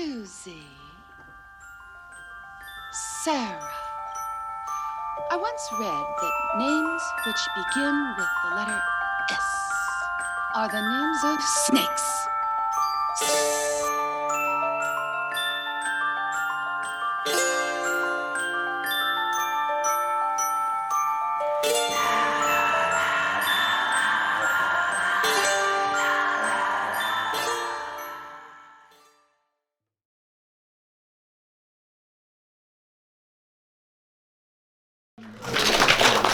Susie. Sarah. I once read that names which begin with the letter S are the names of snakes.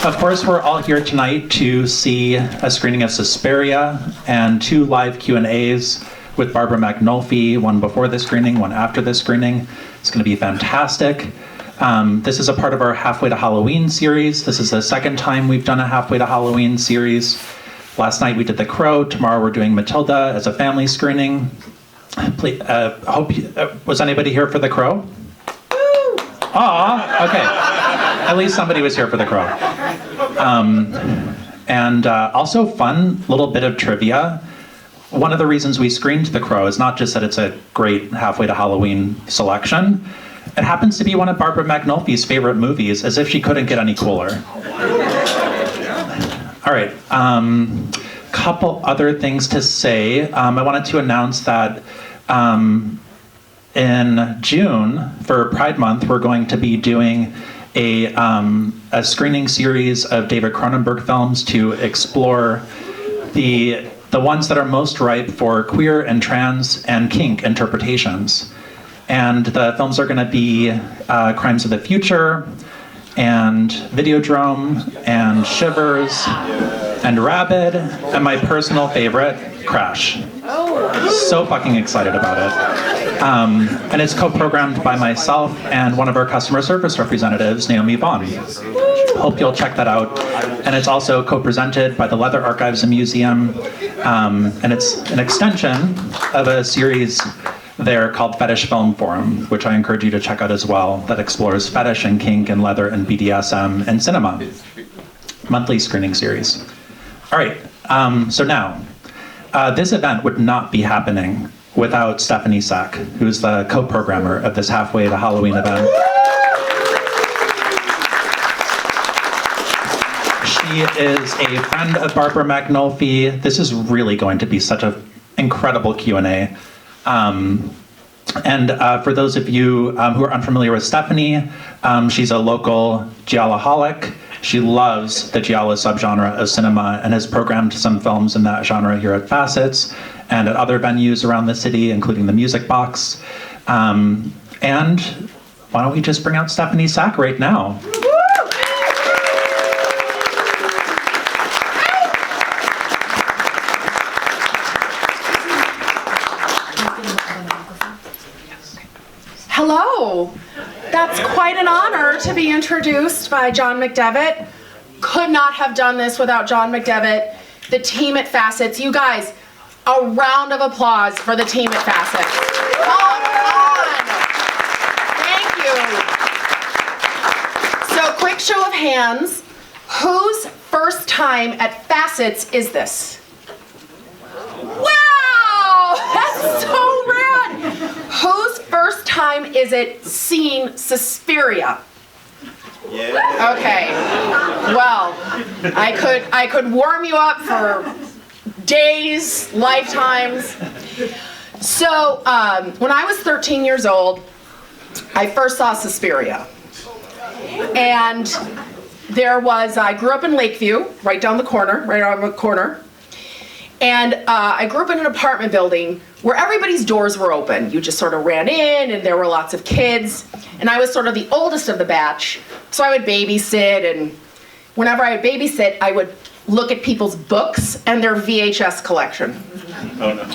Of course, we're all here tonight to see a screening of Suspiria and 2 live Q&As with Barbara Magnolfi, one before the screening, one after the screening. It's going to be fantastic. This is a part of our Halfway to Halloween series. This is the second time we've done a Halfway to Halloween series. Last night we did The Crow. Tomorrow we're doing Matilda as a family screening. Please, was anybody here for The Crow? Aw, okay. At least somebody was here for The Crow. Also fun little bit of trivia. One of the reasons we screened The Crow is not just that it's a great Halfway to Halloween selection. It happens to be one of Barbara Magnolfi's favorite movies, as if she couldn't get any cooler. All right, couple other things to say. I wanted to announce that in June, for Pride Month, we're going to be doing a screening series of David Cronenberg films to explore the ones that are most ripe for queer and trans and kink interpretations. And the films are going to be Crimes of the Future, and Videodrome, and Shivers, and Rabid, and my personal favorite, Crash. So fucking excited about it. And it's co-programmed by myself and one of our customer service representatives, Naomi Vaughn. Hope you'll check that out. And it's also co-presented by the Leather Archives and Museum. And it's an extension of a series there called Fetish Film Forum, which I encourage you to check out as well, that explores fetish and kink and leather and BDSM and cinema. Monthly screening series. All right, so now, this event would not be happening without Stephanie Sack, who's the co-programmer of this Halfway to Halloween event. She is a friend of Barbara Magnolfi. This is really going to be such an incredible Q&A. For those of you who are unfamiliar with Stephanie, she's a local Gialloholique. She loves the Giallo subgenre of cinema and has programmed some films in that genre here at Facets and at other venues around the city, including the Music Box. And why don't we just bring out Stephanie Sack right now? Hello. That's quite an honor to be introduced by John McDevitt. Could not have done this without John McDevitt, the team at Facets. You guys, a round of applause for the team at Facets. Come on. Thank you. So, quick show of hands. Whose first time at Facets is this? Wow! That's so rad! Whose first time is it seeing Suspiria? Yeah. Okay. Well, I could warm you up for days, lifetimes. So, when I was 13 years old, I first saw Suspiria. And I grew up in Lakeview, right around the corner. And I grew up in an apartment building where everybody's doors were open. You just sort of ran in, and there were lots of kids. And I was sort of the oldest of the batch, so I would babysit. And whenever I would babysit, I would look at people's books and their VHS collection. Oh, no.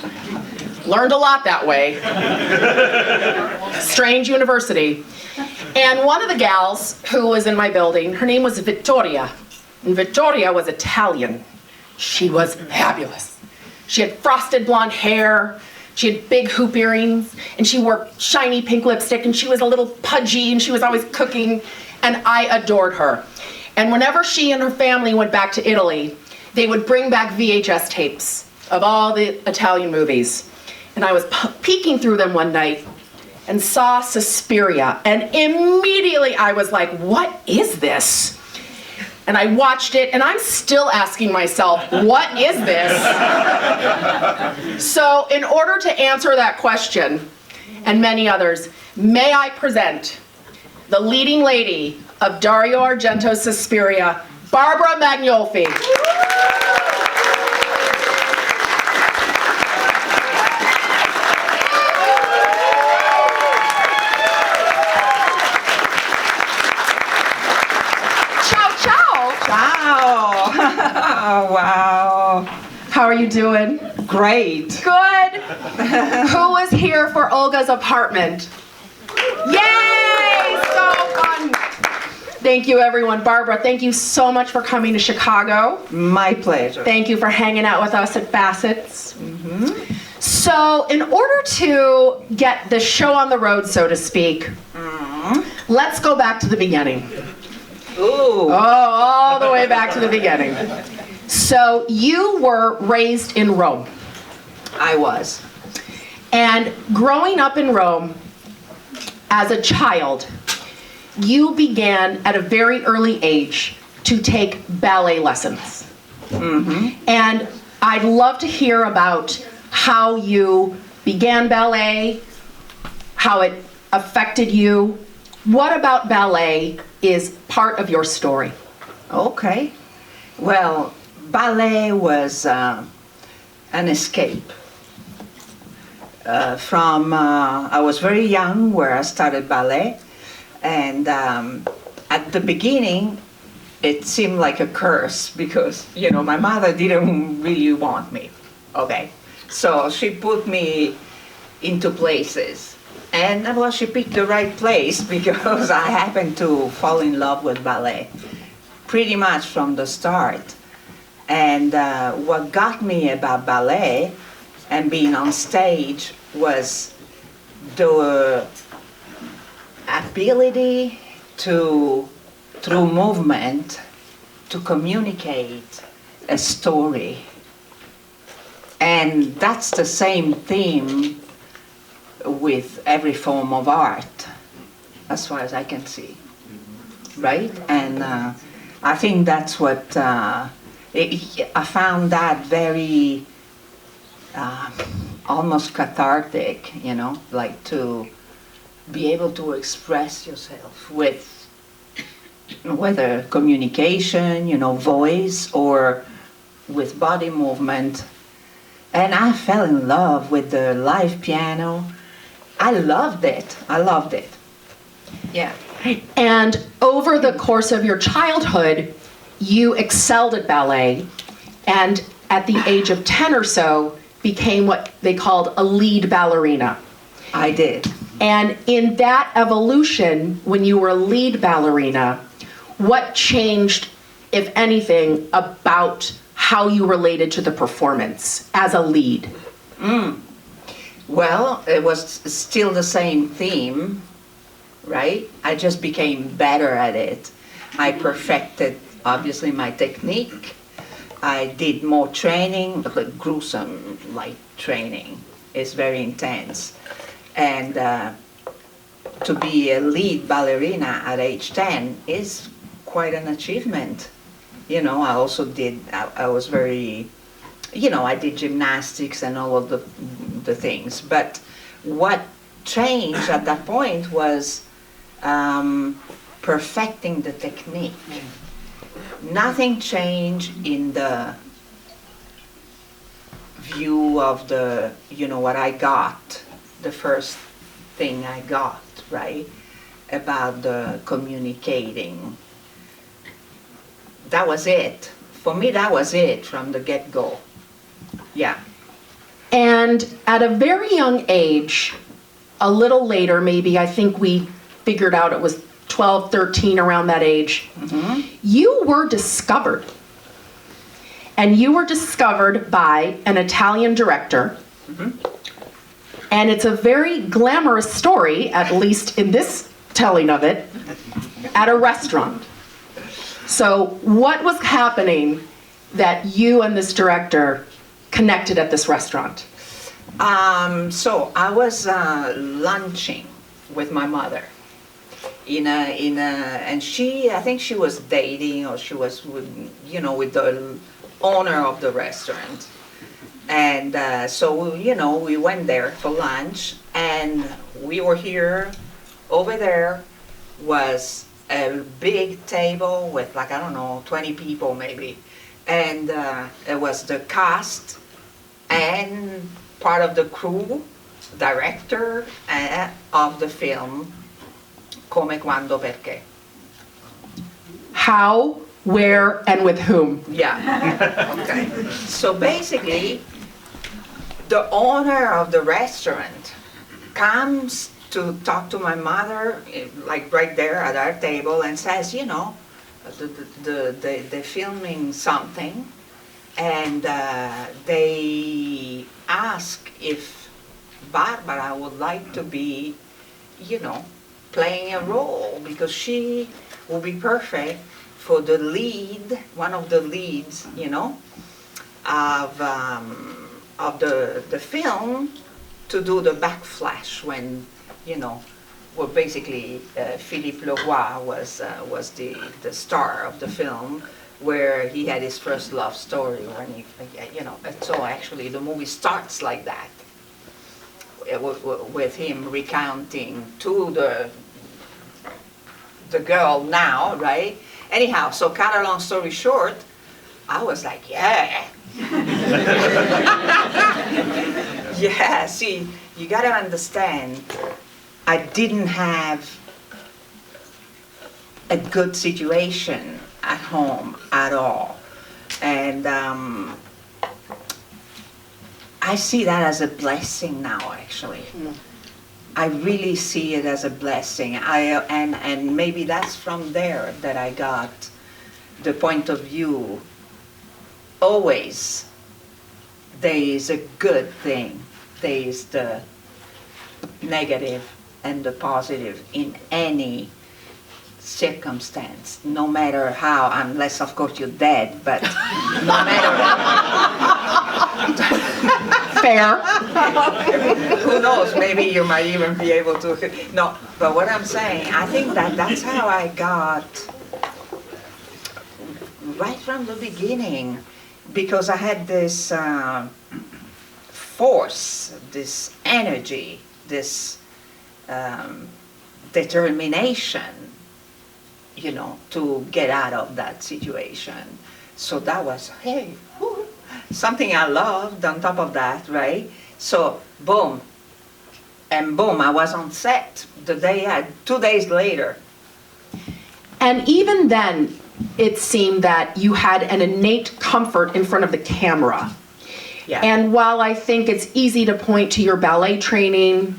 Learned a lot that way. Strange university. And one of the gals who was in my building, her name was Vittoria. And Vittoria was Italian. She was fabulous. She had frosted blonde hair, she had big hoop earrings, and she wore shiny pink lipstick, and she was a little pudgy, and she was always cooking, and I adored her. And whenever she and her family went back to Italy, they would bring back VHS tapes of all the Italian movies. And I was peeking through them one night, and saw Suspiria, and immediately I was like, what is this? And I watched it, and I'm still asking myself, what is this? So in order to answer that question, and many others, may I present the leading lady of Dario Argento's Suspiria, Barbara Magnolfi. Oh, wow. How are you doing? Great. Good. Who was here for Olga's apartment? Yay! So fun. Thank you, everyone. Barbara, thank you so much for coming to Chicago. My pleasure. Thank you for hanging out with us at Bassett's. So in order to get the show on the road, so to speak, let's go back to the beginning. Ooh. Oh, all the way back to the beginning. So you were raised in Rome. I was. And growing up in Rome as a child, you began at a very early age to take ballet lessons. And I'd love to hear about how you began ballet, how it affected you. What about ballet is part of your story? Okay. Well, ballet was an escape. I was very young where I started ballet, and at the beginning it seemed like a curse because, you know, my mother didn't really want me, okay? So she put me into places. And well, she picked the right place because I happened to fall in love with ballet pretty much from the start. And what got me about ballet and being on stage was the ability to, through movement, to communicate a story. And that's the same theme with every form of art, as far as I can see, right? And I think that's what, I found that very almost cathartic, you know, like to be able to express yourself with whether communication, you know, voice, or with body movement. And I fell in love with the live piano. I loved it. Yeah. And over the course of your childhood, you excelled at ballet, and at the age of 10 or so, became what they called a lead ballerina. I did. And in that evolution, when you were a lead ballerina, what changed, if anything, about how you related to the performance as a lead? Well, it was still the same theme, right? I just became better at it. I perfected, obviously, my technique. I did more training, but gruesome, like, training. It's very intense. And to be a lead ballerina at age 10 is quite an achievement. You know, I also did, I was very, you know, I did gymnastics and all of the things. But what changed at that point was perfecting the technique. Nothing changed in the view of the, you know, what I got, the first thing I got, right? About the communicating. That was it. For me, that was it from the get-go. Yeah. And at a very young age, a little later maybe, I think we figured out it was 12, 13, around that age, you were discovered. And you were discovered by an Italian director. And it's a very glamorous story, at least in this telling of it, at a restaurant. So what was happening that you and this director connected at this restaurant? So I was lunching with my mother. And I think she was dating, or she was with, with the owner of the restaurant. And so, we went there for lunch, and we were here. Over there was a big table with, like, I don't know, 20 people maybe. And it was the cast and part of the crew, director of the film, Come, Quando, Perché. How, where, and with whom? Yeah. Okay. So basically, the owner of the restaurant comes to talk to my mother, like right there at our table, and says, they're filming something, and they ask if Barbara would like to be, playing a role, because she will be perfect for the lead, one of the leads, of the film, to do the backflash when, well, basically Philippe Leroy was the star of the film, where he had his first love story when he, and so actually the movie starts like that, with him recounting to the girl now, right? Anyhow, so cut a long story short, I was like, yeah. Yeah, see, you gotta understand, I didn't have a good situation at home at all. And I see that as a blessing now, actually. I really see it as a blessing. And maybe that's from there that I got the point of view. Always, there is a good thing. There is the negative and the positive in any circumstance, no matter how, unless of course you're dead, but no matter. Fair. Who knows, maybe you might even be able to, no, but what I'm saying, I think that's how I got, right from the beginning, because I had this force, this energy, this determination, to get out of that situation. So that was, hey, whoo, something I loved on top of that, right? So boom, and boom, I was on set 2 days later. And even then, it seemed that you had an innate comfort in front of the camera. Yeah. And while I think it's easy to point to your ballet training,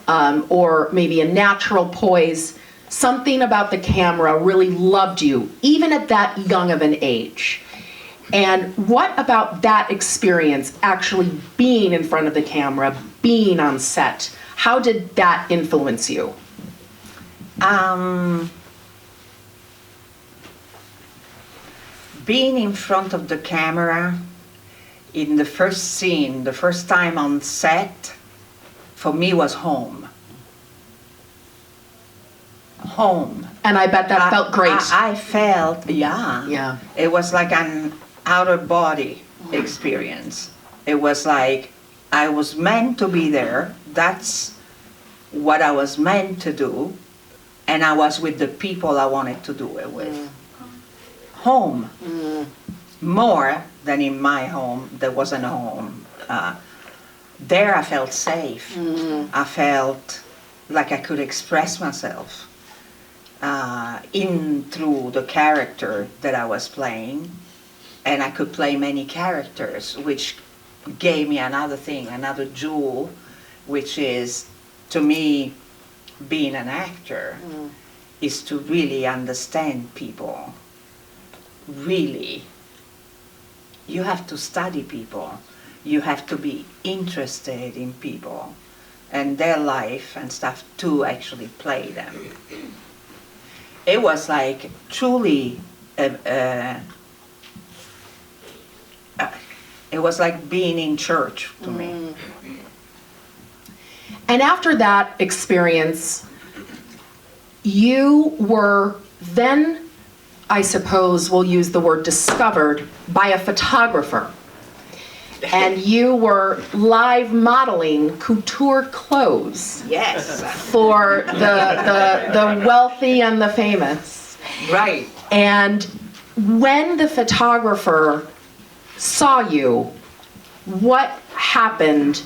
or maybe a natural poise, something about the camera really loved you, even at that young of an age. And what about that experience, actually being in front of the camera, being on set, how did that influence you? Being in front of the camera in the first scene, the first time on set, for me was home. Home. And I bet that felt great. I felt, yeah. It was like an outer body experience. It was like I was meant to be there. That's what I was meant to do. And I was with the people I wanted to do it with. Home. More than in my home. There wasn't a home. There I felt safe. I felt like I could express myself through the character that I was playing. And I could play many characters, which gave me another thing, another jewel, which is, to me, being an actor, is to really understand people. Really. You have to study people. You have to be interested in people and their life and stuff to actually play them. It was like truly, it was like being in church to me. And after that experience, you were then, I suppose we'll use the word discovered, by a photographer. And you were live modeling couture clothes. Yes. For the wealthy and the famous. Right. And when the photographer saw you, what happened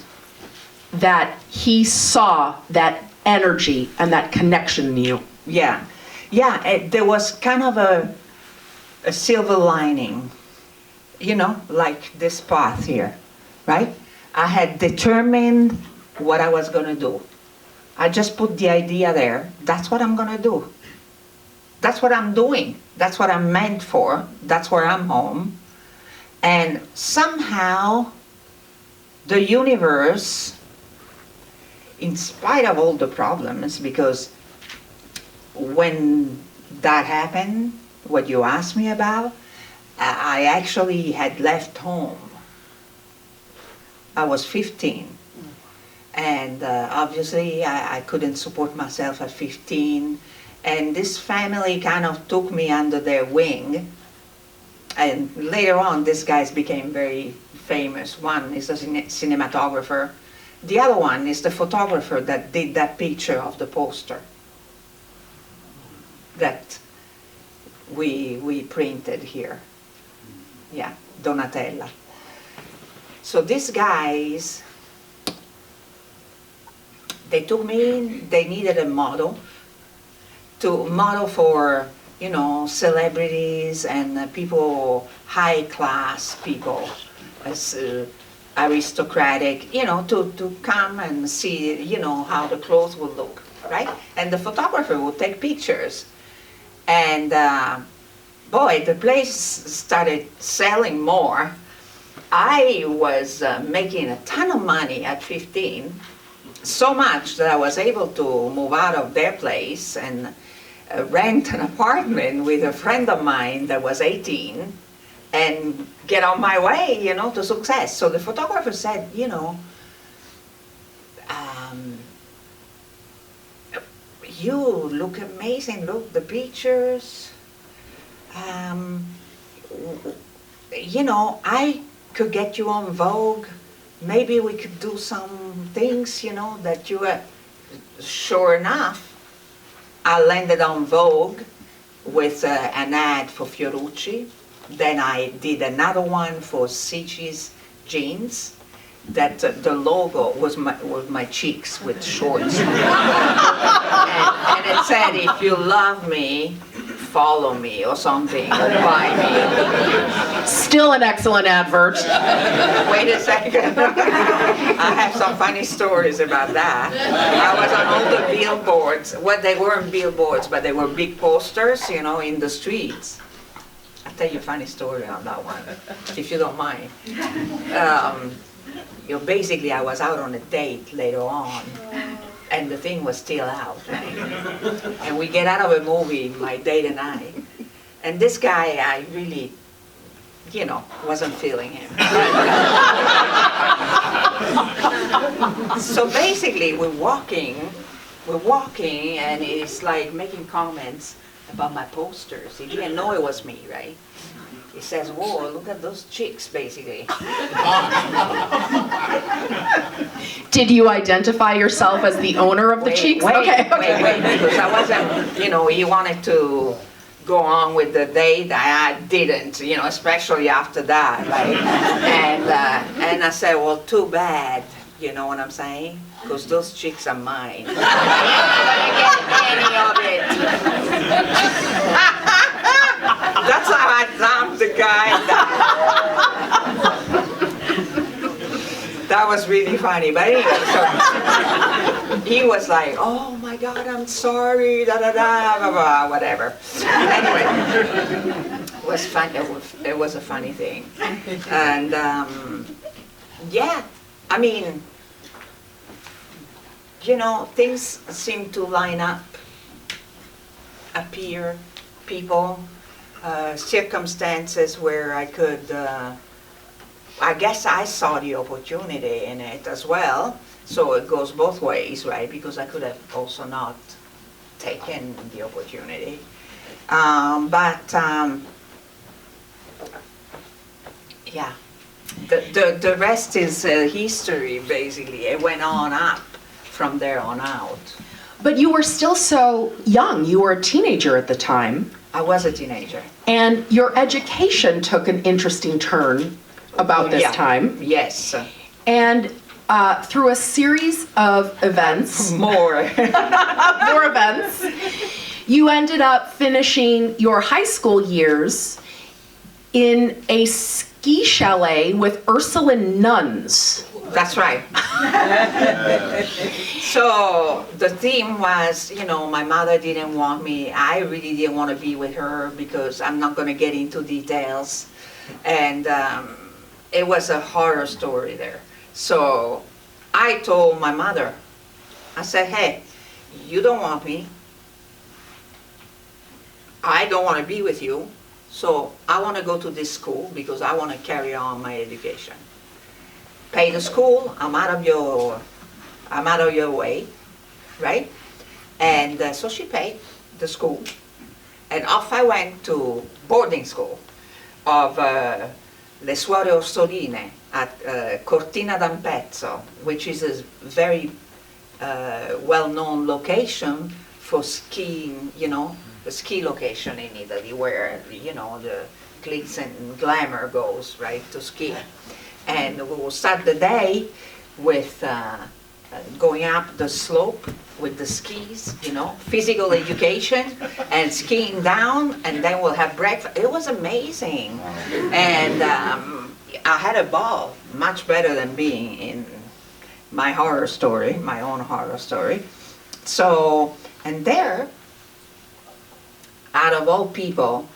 that he saw that energy and that connection in you? Yeah. There was kind of a silver lining, you know, like this path here, right? I had determined what I was going to do. I just put the idea there. That's what I'm going to do. That's what I'm doing. That's what I'm meant for. That's where I'm home. And somehow the universe, in spite of all the problems, because when that happened, what you asked me about, I actually had left home. I was 15. And obviously I couldn't support myself at 15. And this family kind of took me under their wing. And later on, these guys became very famous. One is a cinematographer. The other one is the photographer that did that picture of the poster that we printed here. Yeah, Donatella. So these guys, they took me in, they needed a model to model for, you know, celebrities and people, high class people, as aristocratic, you know, to come and see, you know, how the clothes would look, right? And the photographer would take pictures. And boy, the place started selling more. I was making a ton of money at 15, so much that I was able to move out of their place and rent an apartment with a friend of mine that was 18 and get on my way, you know, to success. So the photographer said, you know, you look amazing, look, the pictures. You know, I could get you on Vogue. Maybe we could do some things, you know, that you were. Sure enough, I landed on Vogue with an ad for Fiorucci. Then I did another one for Sicci's jeans. That the logo was my cheeks with shorts. and it said, if you love me, follow me or something, or buy me. Still an excellent advert. Wait a second. I have some funny stories about that. I was on all the billboards. Well, they weren't billboards, but they were big posters, you know, in the streets. I'll tell you a funny story on that one, if you don't mind. You know, basically, I was out on a date later on, and the thing was still out, right? And we get out of a movie, my date and I, and this guy, I really, you know, wasn't feeling him. So basically, we're walking, and he's like making comments about my posters. He didn't know it was me, right? He says, whoa, look at those chicks, basically. Did you identify yourself as the owner of the cheeks? Wait, Okay. because I wasn't, you know, he wanted to go on with the date. I didn't, you know, especially after that, right? And I said, well, too bad, you know what I'm saying? Because those chicks are mine. I'm not gonna get any of it. That's how I dumped the guy. That was really funny. But anyway, so he was like, oh my God, I'm sorry, da da da, blah, blah, whatever. Anyway, it was fun. It was a funny thing. And yeah, I mean, you know, things seem to line up, appear, people, circumstances where I could, I guess I saw the opportunity in it as well. So it goes both ways, right? Because I could have also not taken the opportunity. Yeah, the rest is history, basically. It went on up from there on out. But you were still so young. You were a teenager at the time. I was a teenager. And your education took an interesting turn about this time. Yes. And through a series of events, More. more events, you ended up finishing your high school years in a ski chalet with Ursuline nuns. That's right. So the theme was, you know, my mother didn't want me. I really didn't want to be with her because I'm not going to get into details. And it was a horror story there. So I told my mother, I said, hey, you don't want me. I don't want to be with you. So I want to go to this school because I want to carry on my education. Pay the school, I'm out of your way, right? And so she paid the school. And off I went to boarding school of Le Suore Orsoline at Cortina d'Ampezzo, which is a very well-known location for skiing, you know, the ski location in Italy where, you know, the glitz and glamour goes, right, to ski. And we will start the day with going up the slope with the skis, you know, physical education, and skiing down, and then we'll have breakfast. It was amazing. And I had a ball, much better than being in my horror story, my own horror story. So, and there, out of all people,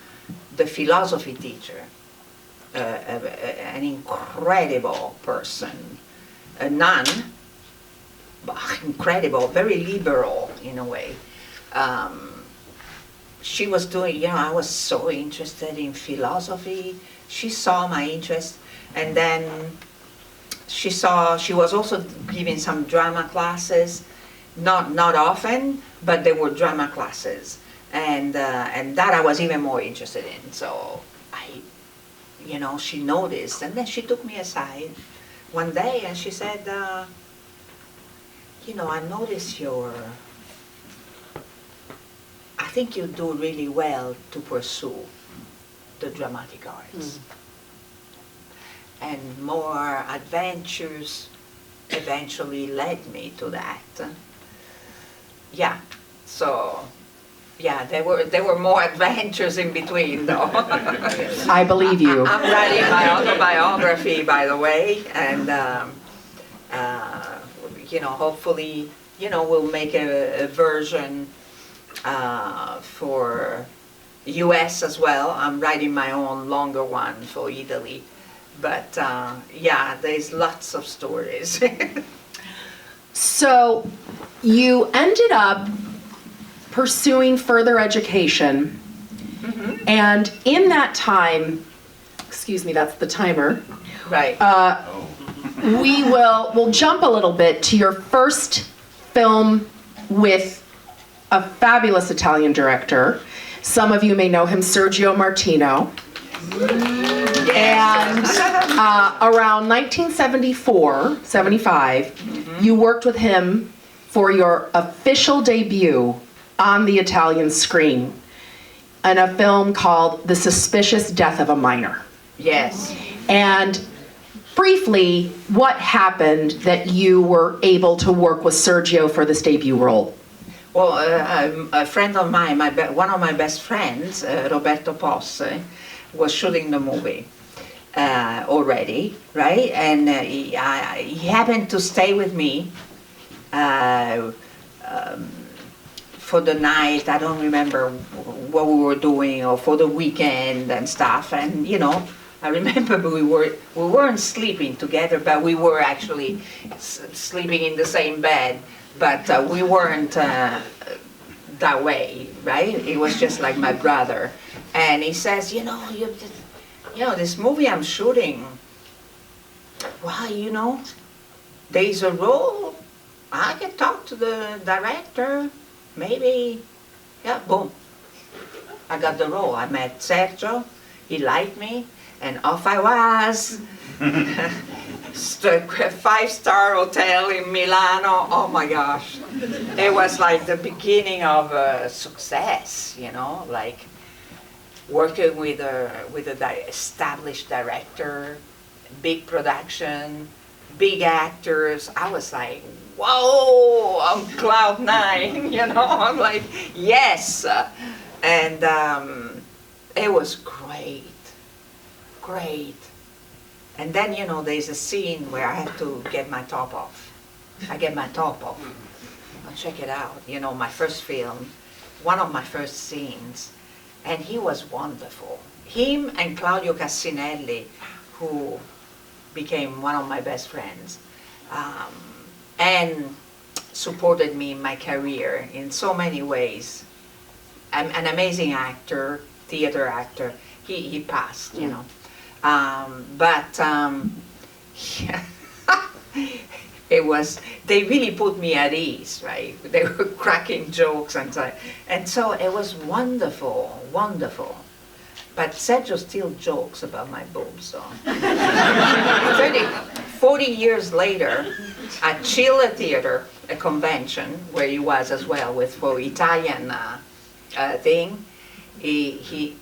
the philosophy teacher, an incredible person, a nun, incredible, very liberal in a way. She was doing, you know, I was so interested in philosophy. She saw my interest, and then she was also giving some drama classes, not often, but there were drama classes, and that I was even more interested in. So you know, she noticed, and then she took me aside one day and she said, you know, I noticed I think you do really well to pursue the dramatic arts. And more adventures eventually led me to that. Yeah, so yeah, there were more adventures in between, though. I believe you. I'm writing my autobiography, by the way, and you know, hopefully, you know, we'll make a version for U.S. as well. I'm writing my own longer one for Italy, but yeah, there's lots of stories. So you ended up pursuing further education, and in that time, excuse me, that's the timer. Right. We'll jump a little bit to your first film with a fabulous Italian director. Some of you may know him, Sergio Martino. And around 1974, 75, you worked with him for your official debut on the Italian screen in a film called The Suspicious Death of a Minor. Yes. And briefly, what happened that you were able to work with Sergio for this debut role? Well, a friend of mine, one of my best friends, Roberto Posse, was shooting the movie already, right? And he happened to stay with me for the night. I don't remember what we were doing, or for the weekend and stuff. And you know, I remember we weren't sleeping together, but we were actually sleeping in the same bed. But we weren't that way, right? It was just like my brother. And he says, you know, this movie I'm shooting, well, you know, there's a role. I can talk to the director. Maybe Yeah, boom. I got the role. I met Sergio, he liked me, and off I was. 5-star hotel in Milano, oh my gosh. It was like the beginning of success, you know, like working with a established director, big production, big actors. I was like, whoa, on cloud 9, you know, I'm like, yes. And it was great, great. And then, you know, there's a scene where I have to get my top off. I get my top off. I'll check it out. You know, my first film, one of my first scenes. And he was wonderful. Him and Claudio Cassinelli, who became one of my best friends, and supported me in my career in so many ways. I'm an amazing actor, theater actor. He passed, you know. Yeah, it was, they really put me at ease, right? They were cracking jokes and so it was wonderful, wonderful. But Sergio still jokes about my boobs, so. 40 years later, at Chile Theater, a convention, where he was as well with for Italian thing, he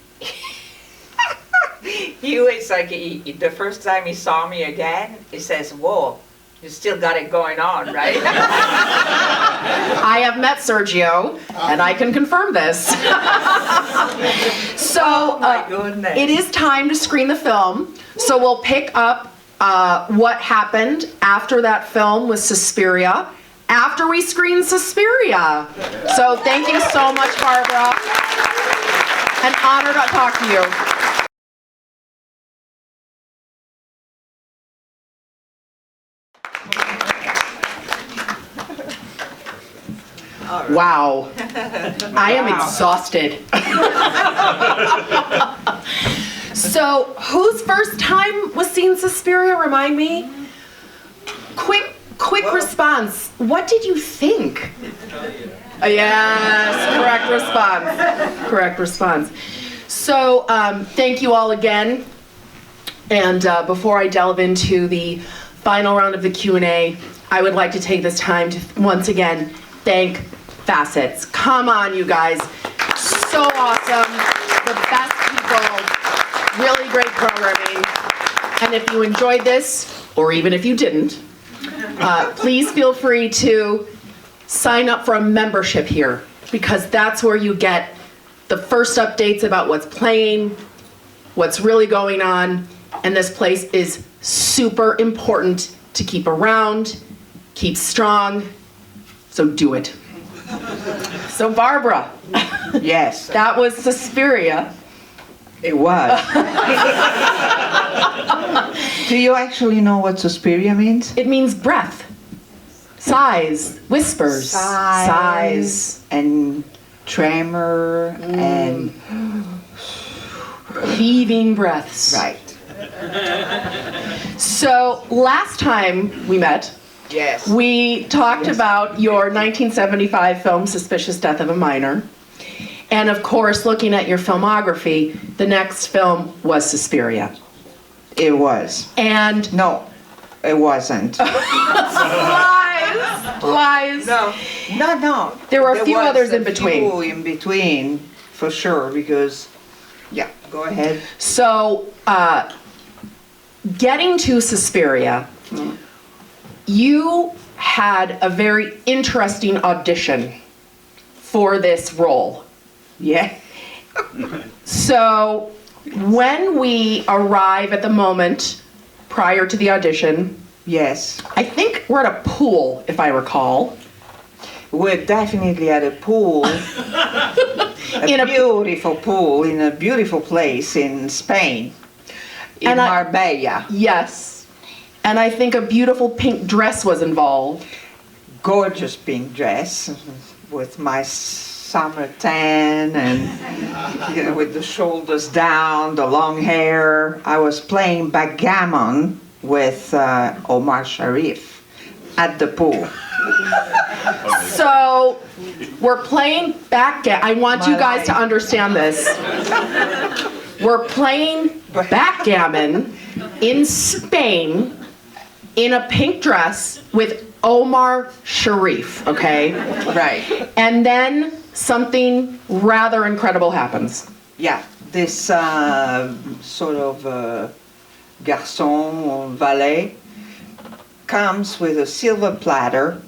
was like, the first time he saw me again, he says, whoa, you still got it going on, right? I have met Sergio, and I can confirm this. So, oh my goodness. it is time to screen the film. So we'll pick up what happened after that film with Suspiria, after we screen Suspiria. So thank you so much, Barbara. An honor to talk to you. Wow, I am exhausted. So, whose first time was seeing Suspiria? Remind me. Quick response. What did you think? Yes, correct response. So, thank you all again. And before I delve into the final round of the Q&A, I would like to take this time to once again thank Facets. Come on, you guys. So awesome. The best people. Really great programming. And if you enjoyed this, or even if you didn't, please feel free to sign up for a membership here, because that's where you get the first updates about what's playing, what's really going on, and this place is super important to keep around, keep strong, so do it. So Barbara. Yes. That was Suspiria. It was. Do you actually know what Suspiria means? It means breath, sighs, whispers, sighs, and tremor, and heaving breaths. right. So last time we met, Yes. we talked about your 1975 film, Suspicious Death of a Minor. And of course, looking at your filmography, the next film was Suspiria. It was. And No, it wasn't. lies. No. There were a few was others in a between. few in between, for sure, because, yeah, go ahead. So, getting to Suspiria, you had a very interesting audition for this role. Yeah. So, when we arrive at the moment prior to the audition, Yes. I think we're at a pool, if I recall. We're definitely at a pool, In a- beautiful pool in a beautiful place in Spain, in And Marbella. Yes. And I think a beautiful pink dress was involved. Gorgeous pink dress with my summer tan and you know, with the shoulders down, the long hair. I was playing backgammon with Omar Sharif at the pool. So we're playing backgammon. I want you guys to understand this. We're playing backgammon in Spain in a pink dress with Omar Sharif, okay? Right. And then something rather incredible happens. Yeah, this sort of garçon or valet comes with a silver platter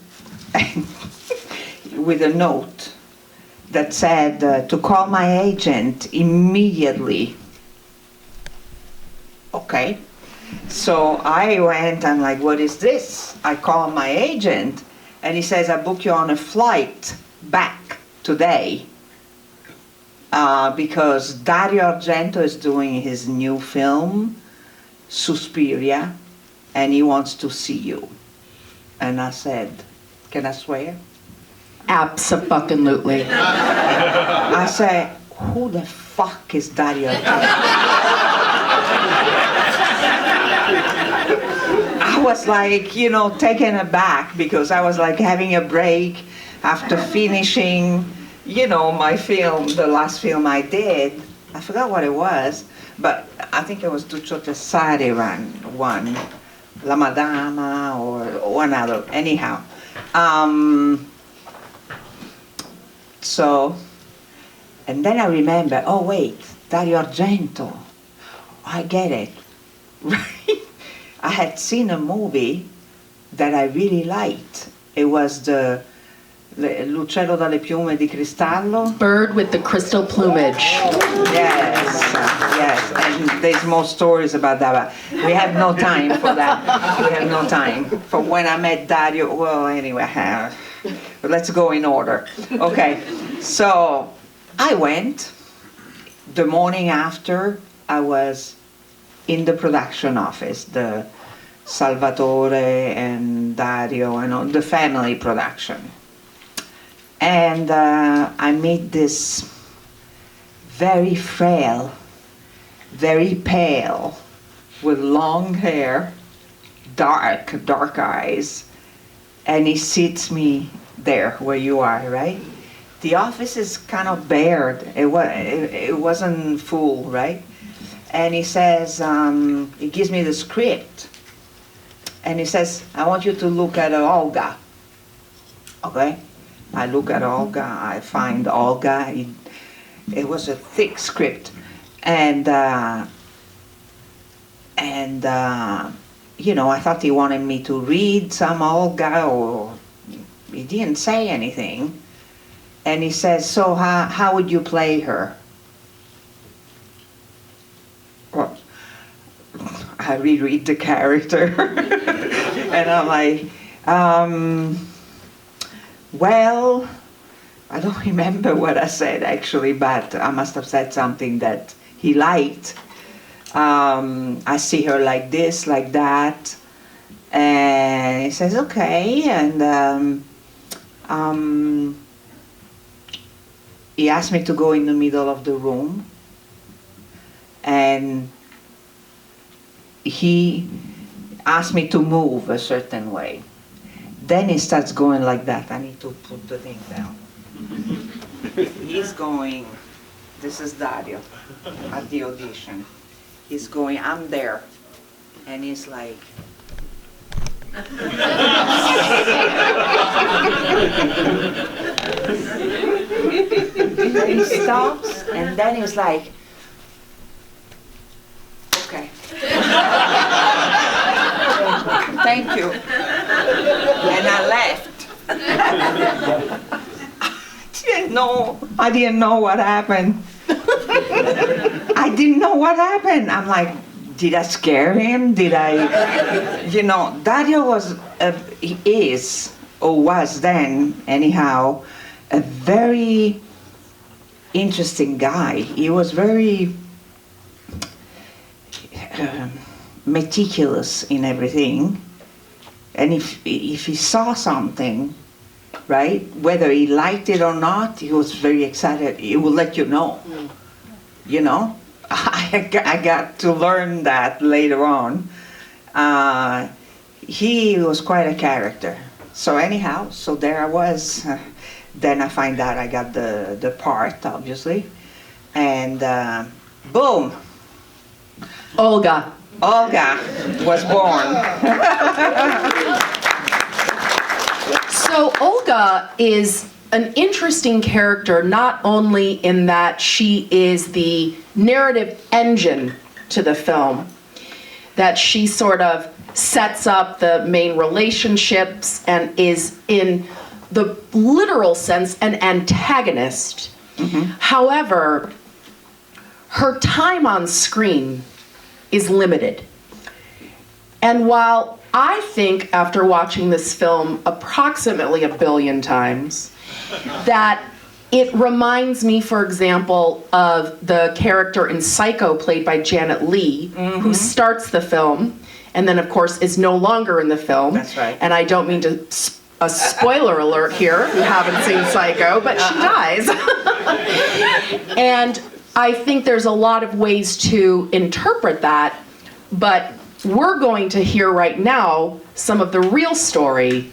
and with a note that said to call my agent immediately. Okay. So I went, I'm like, what is this? I call my agent, and he says, I book you on a flight back today because Dario Argento is doing his new film, SUSPIRIA, and he wants to see you. And I said, can I swear? Abso-fucking-lutely. I said, who the fuck is Dario Argento? I was like, you know, taken aback because I was like having a break after finishing, you know, my film, the last film I did. I forgot what it was, but I think it was Duccio Tessari one, La Madama or one other, anyhow. So, and then I remember, oh wait, Dario Argento, I get it, right? I had seen a movie that I really liked. It was the L'uccello dalle piume di cristallo. Bird with the crystal plumage. Yes, yes, and there's more stories about that, but we have no time for that. We have no time for when I met Dario. Well, anyway, let's go in order. Okay, so I went. The morning after, I was in the production office, the Salvatore and Dario and all, the family production. And I meet this very frail, very pale, with long hair, dark eyes, and he sits me there where you are, right? The office is kind of bared. It wasn't full, right? And he says, he gives me the script, and he says, I want you to look at Olga. Okay? I look at Olga, I find Olga. It was a thick script. And you know, I thought he wanted me to read some Olga, or he didn't say anything. And he says, so how would you play her? Well, I reread the character. And I'm like, well, I don't remember what I said actually, but I must have said something that he liked. I see her like this, like that. And he says, okay. And he asked me to go in the middle of the room. And he asked me to move a certain way. Then he starts going like that. I need to put the thing down. He's going, this is Dario at the audition. He's going, I'm there. And he's like, then he stops, and then he's like, okay. Thank you. And I left. I didn't know what happened. I didn't know what happened. I'm like, did I scare him? Did I, you know, Dario was, he is, or was then, anyhow, a very interesting guy. He was very meticulous in everything. And if he saw something, right, whether he liked it or not, he was very excited. He would let you know, you know. I got to learn that later on. He was quite a character. So anyhow, so there I was. Then I find out I got the part, obviously. And boom, Olga. Olga was born. So Olga is an interesting character, not only in that she is the narrative engine to the film, that she sort of sets up the main relationships and is, in the literal sense, an antagonist. However, her time on screen is limited. And while I think, after watching this film approximately 1 billion times, that it reminds me, for example, of the character in Psycho played by Janet Leigh, who starts the film and then, of course, is no longer in the film. That's right. And I don't mean to, a spoiler alert here if you haven't seen Psycho, but she dies. And I think there's a lot of ways to interpret that, but we're going to hear right now some of the real story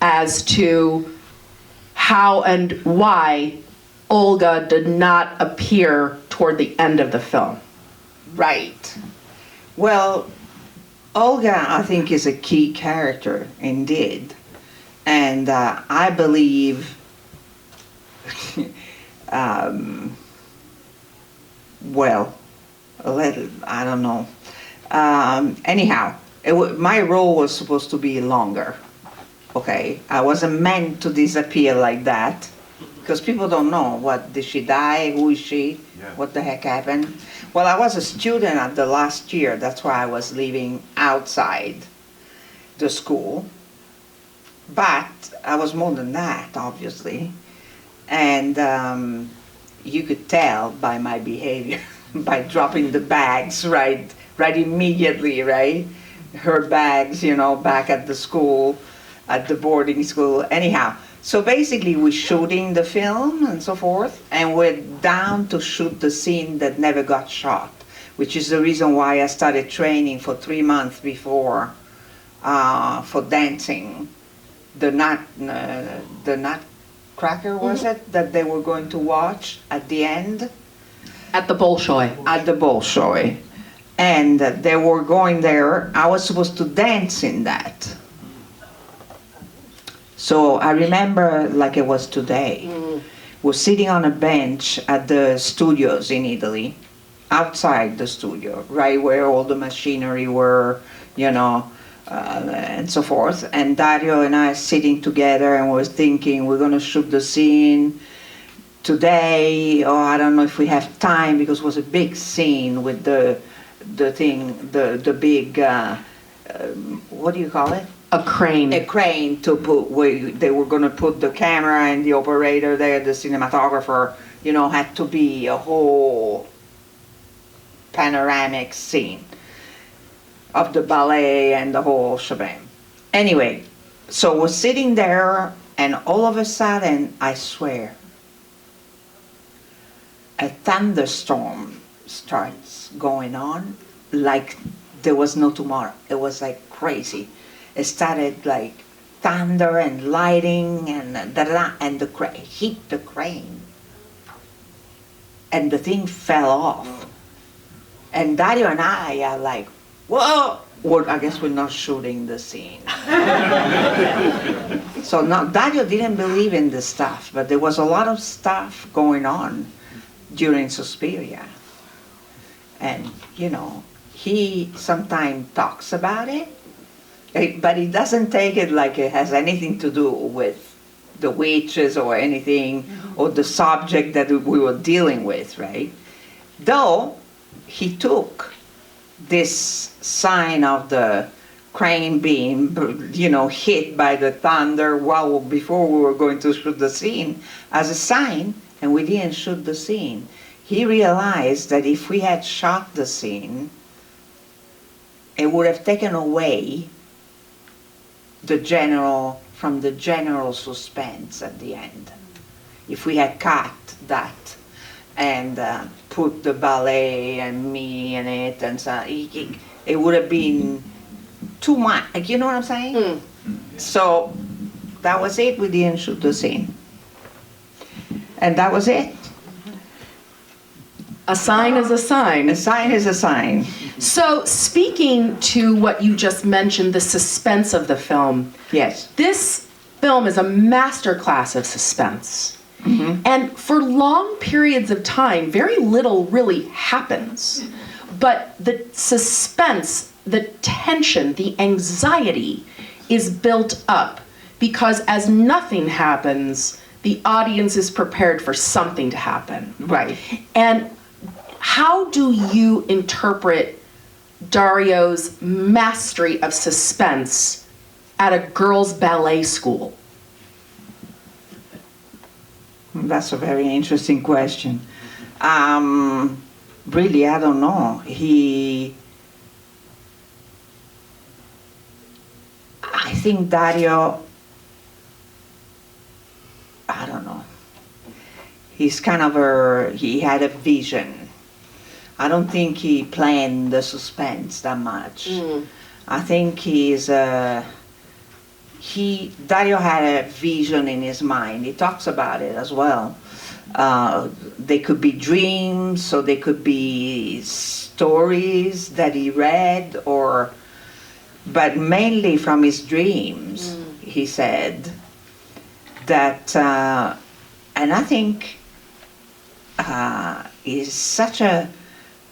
as to how and why Olga did not appear toward the end of the film. Right. Well, Olga, I think, is a key character, indeed. And I believe, well, I don't know. Anyhow, my role was supposed to be longer. Okay, I wasn't meant to disappear like that, because people don't know, what, did she die, who is she, what the heck happened? Well, I was a student at the last year, that's why I was living outside the school, but I was more than that, obviously, and you could tell by my behavior, by dropping the bags right immediately, right? Her bags, you know, back at the school, at the boarding school, anyhow. So basically we're shooting the film and so forth, and we're down to shoot the scene that never got shot, which is the reason why I started training for 3 months before for dancing. The Nutcracker, was it, that they were going to watch at the end? At the Bolshoi. At the Bolshoi. And they were going there. I was supposed to dance in that. So I remember like it was today. We're sitting on a bench at the studios in Italy, outside the studio, right where all the machinery were, you know, and so forth. And Dario and I sitting together and we're thinking we're going to shoot the scene today, or I don't know if we have time, because it was a big scene with the big, what do you call it? A crane. A crane to put, where they were going to put the camera and the operator there, the cinematographer, you know, had to be a whole panoramic scene of the ballet and the whole shebang. Anyway, so we're sitting there and all of a sudden, I swear, a thunderstorm starts going on like there was no tomorrow. It was like crazy. It started like thunder and lightning and da-da-da, and the crane hit the crane. And the thing fell off. And Dario and I are like, whoa! Well, I guess we're not shooting the scene. So now Dario didn't believe in this stuff, but there was a lot of stuff going on during Suspiria. And, you know, he sometimes talks about it, but he doesn't take it like it has anything to do with the witches or anything, or the subject that we were dealing with, right? Though he took this sign of the crane being, you know, hit by the thunder before we were going to shoot the scene as a sign, and we didn't shoot the scene. He realized that if we had shot the scene, it would have taken away from the general suspense at the end. If we had cut that and put the ballet and me in it, and so it would have been too much. Like, you know what I'm saying? So That was it. We didn't shoot the scene. And that was it. A sign is a sign. A sign is a sign. So speaking to what you just mentioned, the suspense of the film. Yes. This film is a masterclass of suspense. And for long periods of time, very little really happens. But the suspense, the tension, the anxiety is built up because as nothing happens, the audience is prepared for something to happen. Right. And how do you interpret Dario's mastery of suspense at a girls' ballet school? That's a very interesting question. Really, I don't know. I think Dario, I don't know. He's kind of he had a vision. I don't think he planned the suspense that much. I think Dario had a vision in his mind. He talks about it as well. They could be dreams, or they could be stories that he read, but mainly from his dreams, he said that, and I think he's such a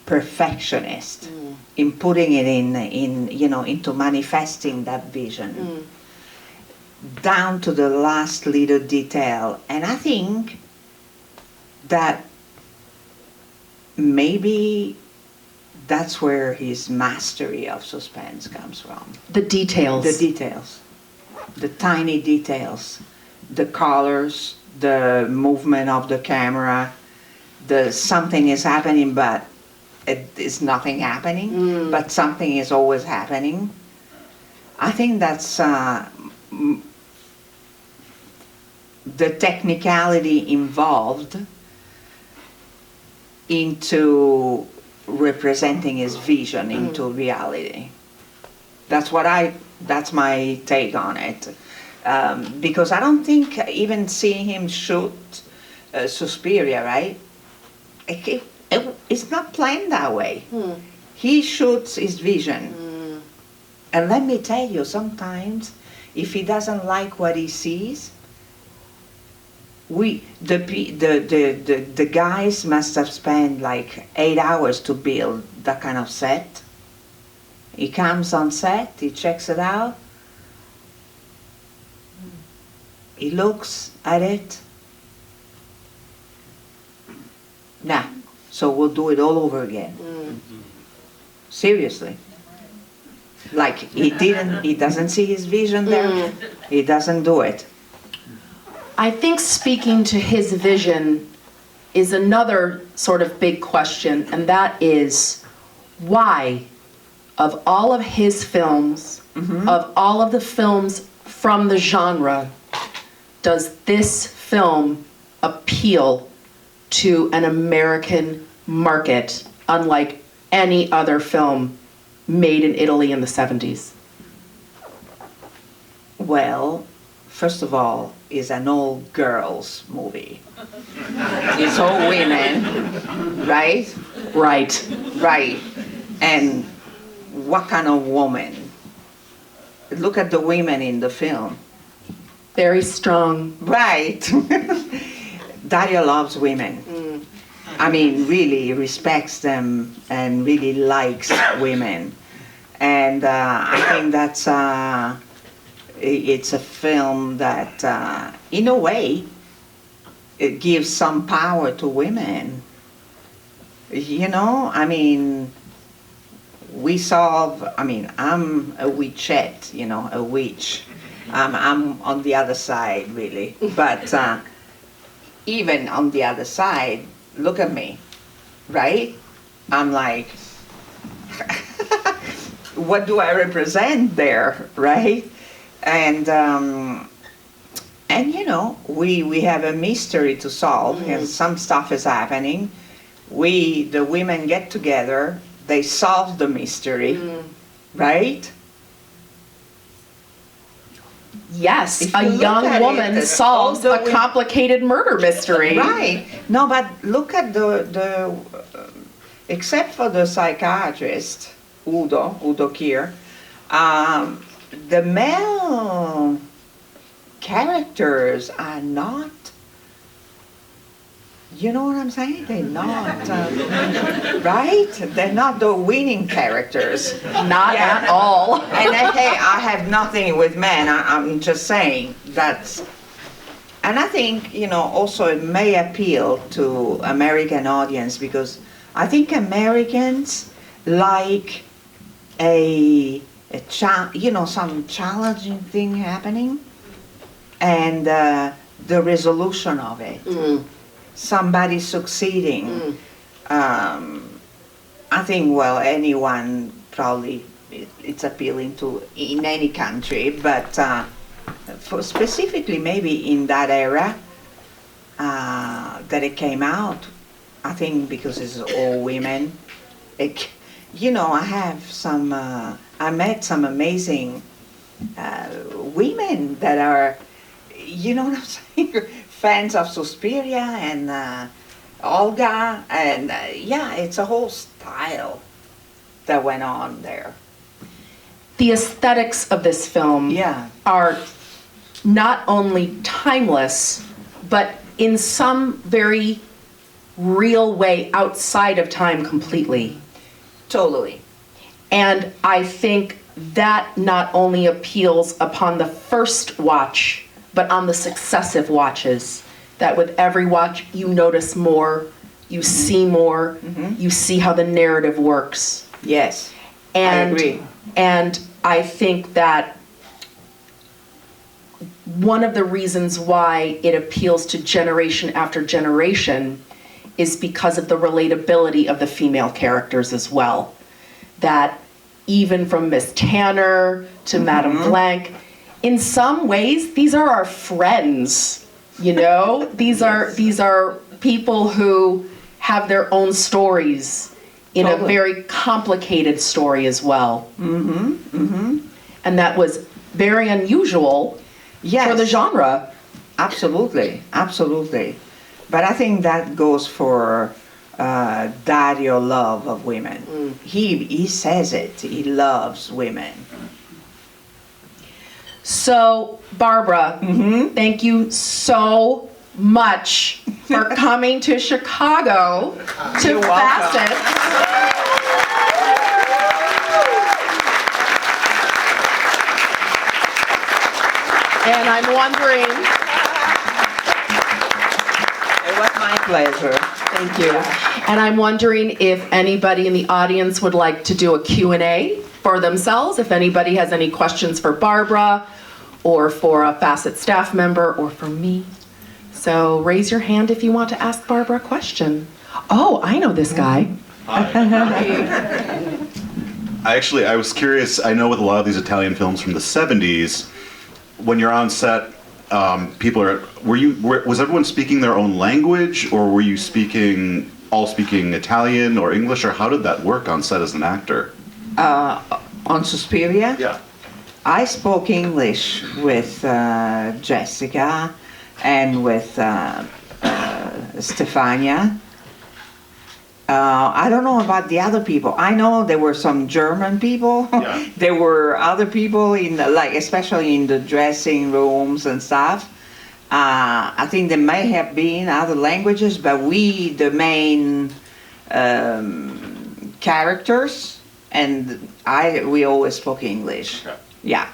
perfectionist in putting it into manifesting that vision. Down to the last little detail. And I think that maybe that's where his mastery of suspense comes from. The details. The details. The tiny details. The colors, the movement of the camera, something is happening but it is nothing happening, but something is always happening. I think that's the technicality involved into representing his vision into reality. That's my take on it. Because I don't think even seeing him shoot Suspiria, right? It's not planned that way. He shoots his vision. And let me tell you, sometimes if he doesn't like what he sees, the guys must have spent like 8 hours to build that kind of set. He comes on set, he checks it out, he looks at it. Nah, so we'll do it all over again. Seriously. Like he doesn't see his vision there. He doesn't do it. I think speaking to his vision is another sort of big question, and that is why, of all of his films, of all of the films from the genre, does this film appeal to an American market unlike any other film made in Italy in the 70s? Well, first of all, it's an all girls movie. It's all women, right? Right. Right. And what kind of woman? Look at the women in the film. Very strong. Right. Dario loves women. I mean, really respects them and really likes women. And I think that's it's a film that, in a way, it gives some power to women. You know, I mean, I'm a witchette, a witch. I'm on the other side, really. But even on the other side, look at me, right? I'm like, what do I represent there, right? And we have a mystery to solve, and some stuff is happening. The women get together, they solve the mystery, right? Yes, If a you look young at woman it, solves although a complicated murder mystery. Right. No, but look at the except for the psychiatrist, Udo Kier, the male characters are not, you know what I'm saying? They're not, right? They're not the winning characters. Not at all. And hey, I have nothing with men, I'm just saying that's, and I think, also it may appeal to American audience because I think Americans like some challenging thing happening and the resolution of it. Somebody succeeding. I think, well, anyone probably it's appealing to in any country, but for specifically maybe in that era that it came out, I think because it's all women. I have some. I met some amazing women that are, you know what I'm saying, fans of Suspiria and Olga, and it's a whole style that went on there. The aesthetics of this film are not only timeless, but in some very real way outside of time completely. Totally. And I think that not only appeals upon the first watch, but on the successive watches, that with every watch you notice more, you see more, you see how the narrative works. Yes, and, I agree. And I think that one of the reasons why it appeals to generation after generation is because of the relatability of the female characters as well. That even from Miss Tanner to Madame Blanc, in some ways, these are our friends, These are people who have their own stories in a very complicated story as well. And that was very unusual for the genre. Absolutely, absolutely. But I think that goes for Dario love of women. He says it. He loves women. So, Barbara, thank you so much for coming to Chicago to Facet. And I'm wondering... It was my pleasure. Thank you. And I'm wondering if anybody in the audience would like to do a Q&A for themselves, if anybody has any questions for Barbara, or for a Facet staff member, or for me. So raise your hand if you want to ask Barbara a question. Oh, I know this guy. I was curious, I know with a lot of these Italian films from the 70s, when you're on set, was everyone speaking their own language, or were you all speaking Italian or English, or how did that work on set as an actor? On Suspiria? Yeah. I spoke English with Jessica and with Stefania. I don't know about the other people. I know there were some German people. Yeah. There were other people especially in the dressing rooms and stuff. I think there may have been other languages, but the main characters, and we always spoke English. Okay. Yeah.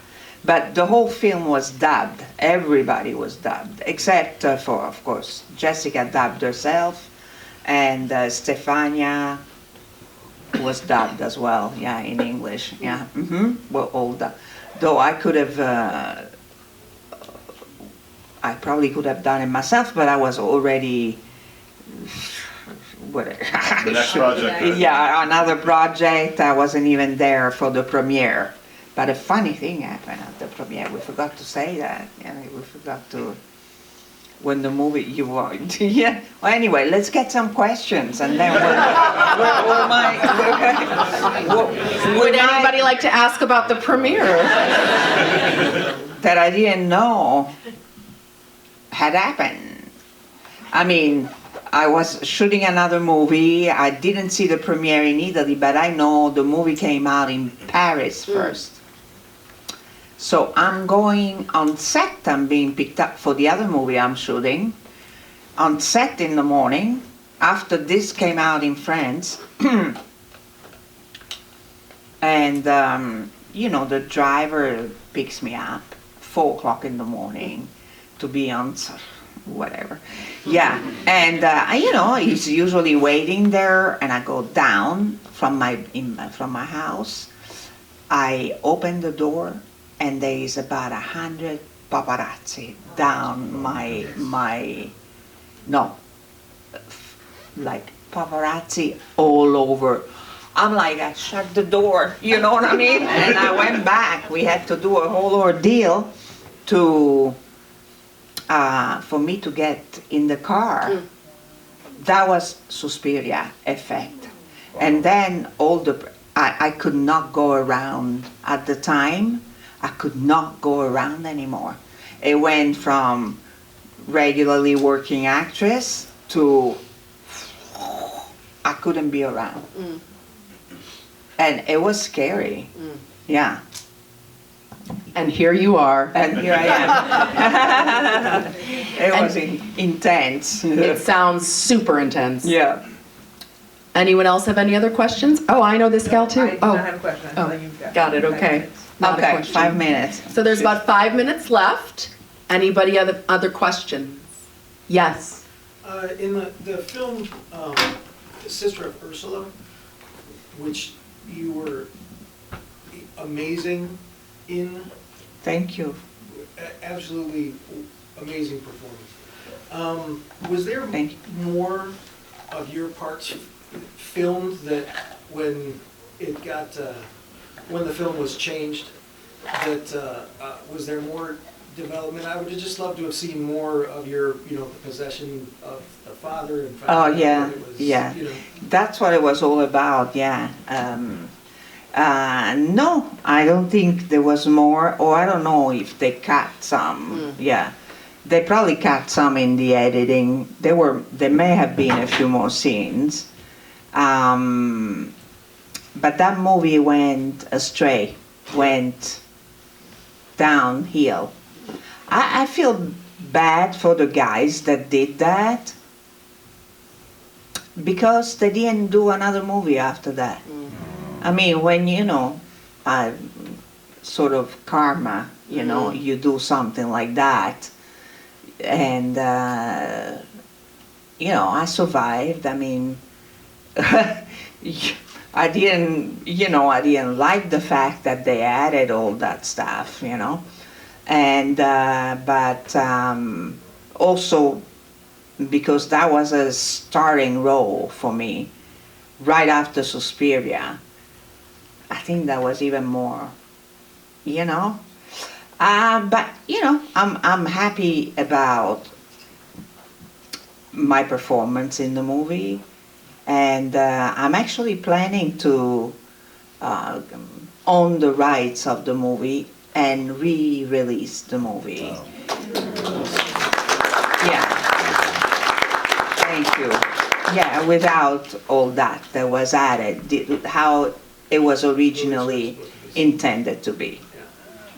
But the whole film was dubbed. Everybody was dubbed, except for, of course, Jessica dubbed herself, and Stefania was dubbed as well, in English, Well, all that. Though I could have, I probably could have done it myself, but I was already, whatever. The next project. Yeah, another project. I wasn't even there for the premiere. But a funny thing happened at the premiere. We forgot to say that. We forgot to, when the movie, yeah. Well, anyway, let's get some questions, and then would anybody like to ask about the premiere? that I didn't know had happened. I mean, I was shooting another movie. I didn't see the premiere in Italy, but I know the movie came out in Paris first. So I'm going on set. I'm being picked up for the other movie I'm shooting. On set in the morning, after this came out in France. And, you know, the driver picks me up 4 o'clock in the morning to be on whatever. Yeah, and you know, he's usually waiting there, and I go down from my house. I open the door, and there is about 100 paparazzi down like paparazzi all over. I'm like, I shut the door, you know what I mean? And I went back. We had to do a whole ordeal to for me to get in the car. That was Suspiria effect. And then I could not go around at the time. I could not go around anymore. It went from regularly working actress to I couldn't be around. And it was scary. Yeah. And here you are. And here I am. It was intense. It sounds super intense. Yeah. Anyone else have any other questions? Oh, I know this gal too. I do not have a question. I thought you've Got it, 5 okay. minutes. Not a Okay, question. 5 minutes. So there's about 5 minutes left. Anybody other questions? Yes. In the film Sister of Ursula, which you were amazing in, Thank you. absolutely amazing performance. Was there Thank you. more of your parts filmed that when it got, when the film was changed, that was there more development? I would have just loved to have seen more of your, you know, the possession of the father and Oh, yeah, what it was, yeah. you know. That's what it was all about, yeah. No, I don't think there was more, or I don't know if they cut some, yeah. They probably cut some in the editing. There may have been a few more scenes. But that movie went astray, went downhill. I feel bad for the guys that did that because they didn't do another movie after that. I mean, when, you know, sort of karma, you know, you do something like that, and, you know, I survived. I mean, I didn't like the fact that they added all that stuff, you know, and, but also because that was a starring role for me right after Suspiria. I think that was even more, you know. But you know, I'm happy about my performance in the movie, and I'm actually planning to own the rights of the movie and re-release the movie. Wow. Yeah. Thank you. Yeah, without all that was added, how it was originally intended to be,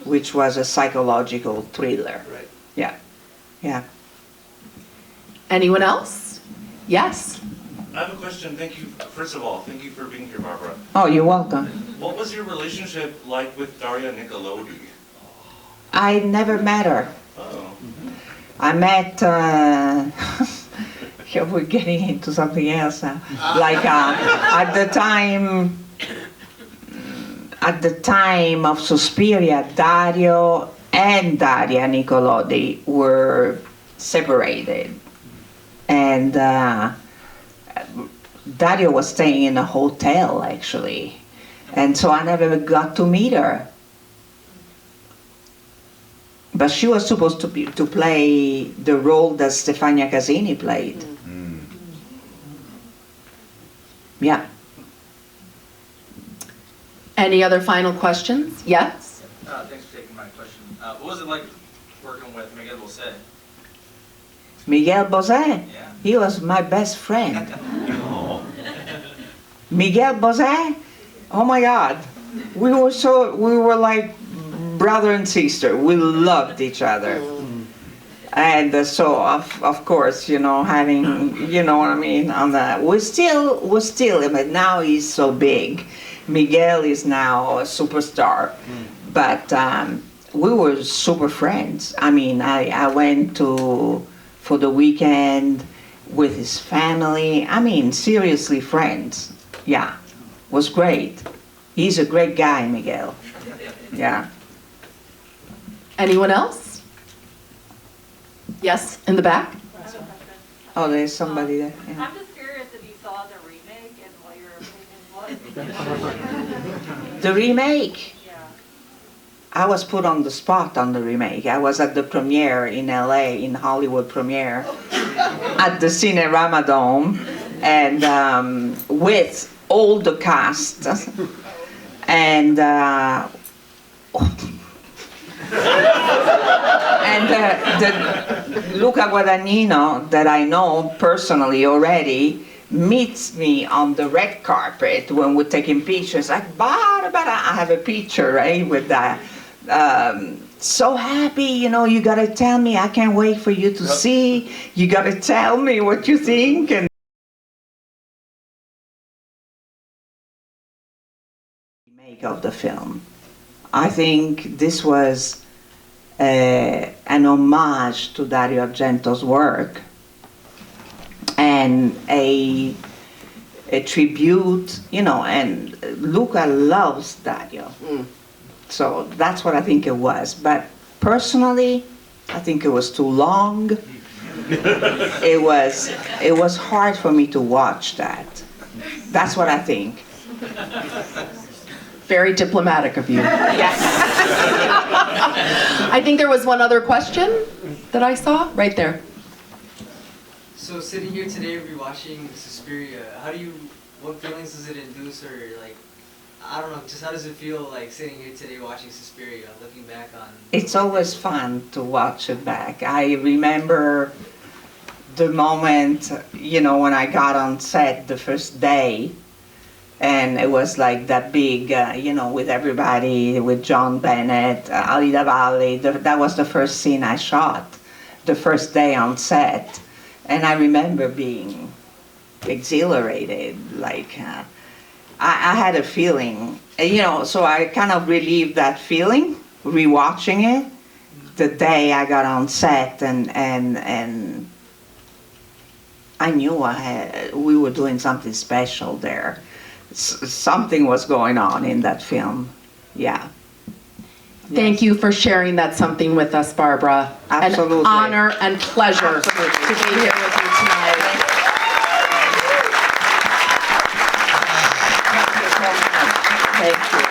which was a psychological thriller. Right. Yeah, yeah. Anyone else? Yes. I have a question. Thank you. First of all, thank you for being here, Barbara. Oh, you're welcome. What was your relationship like with Dario Argento? I never met her. Oh. I met, yeah, we're getting into something else now. Like at the time of Suspiria, Dario and Daria Nicolodi were separated. And Dario was staying in a hotel, actually. And so I never got to meet her. But she was supposed to play the role that Stefania Casini played. Yeah. Any other final questions? Yes. Thanks for taking my question. What was it like working with Miguel Bosé? Miguel Bosé, Yeah. he was my best friend. Miguel Bosé, oh my God, we were like brother and sister. We loved each other. And so of course, you know, having, you know what I mean, on that, we're still, but now he's so big. Miguel is now a superstar, but we were super friends. I mean, I went for the weekend with his family. I mean, seriously friends. Yeah, was great. He's a great guy, Miguel. Yeah. Anyone else? Yes, in the back. Oh, there's somebody there. Yeah. I'm just curious if you saw the remake and what your opinion was. The remake. Yeah. I was put on the spot on the remake. I was at the premiere in LA, in Hollywood premiere, at the Cinerama Dome, and with all the cast. And the Luca Guadagnino, that I know personally already, meets me on the red carpet when we're taking pictures. Like, I have a picture, right, with that. So happy, you know, you gotta tell me, I can't wait for you to see. You gotta tell me what you think. And remake of the film. I think this was an homage to Dario Argento's work and a tribute, you know, and Luca loves Dario. So that's what I think it was. But personally, I think it was too long. It was hard for me to watch that. That's what I think. Very diplomatic of you. Yes. I think there was one other question that I saw right there. So sitting here today rewatching Suspiria, what feelings does it induce, or like, I don't know, just how does it feel like sitting here today watching Suspiria, looking back on? It's always fun to watch it back. I remember the moment, you know, when I got on set the first day, and it was like that big, you know, with everybody, with John Bennett, Alida Valli. That was the first scene I shot, the first day on set. And I remember being exhilarated, like, I had a feeling, you know, so I kind of relieved that feeling, rewatching it, the day I got on set, and I knew we were doing something special there. Something was going on in that film, yeah. Thank you for sharing that something with us, Barbara. Absolutely. An honor and pleasure to be here with you tonight. Thank you.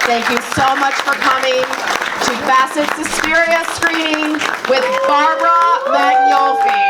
Thank you so much for coming to Bassett's Suspiria screening with Barbara Magnolfi.